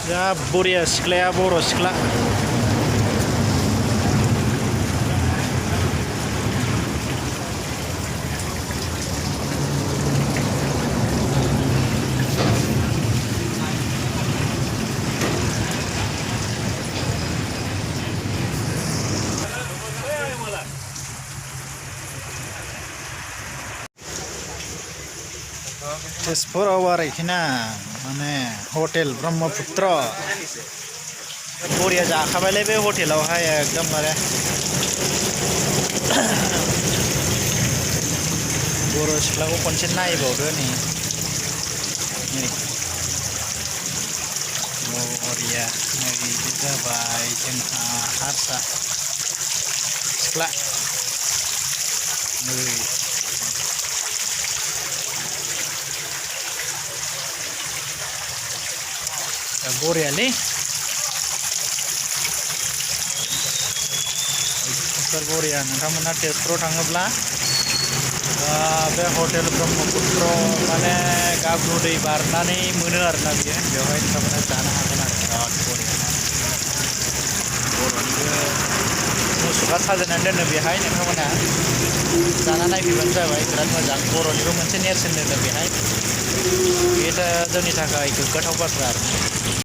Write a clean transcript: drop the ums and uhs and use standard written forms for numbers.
जा बरिया सिख्लाया बर' सिख्ला तेजपुराव आरोखिना माने हटेल ब्रह्मपुत्र बरिया जाखाबायलै बे हटेलावहाय एकदमबारे बर' सिख्लाखौ खनसे नायबावदो नै बरिया नै बिदि जाबाय जोंहा हारसा सिख्ला नै बरियालै एकदमबारे बरिया नोंथांमोना तेजपुराव थाङोब्ला बे हटेल ब्रह्मपुत्र माने गाब्रु दै बारनानै मोनो आरोना बियो बेवहाय नोंथांमोना जानो हागोन आरो बिराद बरिया बर'निबो मुसुखा साजायनानै दोनो बेहाय नोंथांमोना जाना नायफैबानो जाबाय बिराद मोजां बर'निबो मोनसे नेरसोन दोनो बेहाय बेयो जोंनि थाखाय गोग्गाथाव बाथ्रा आरो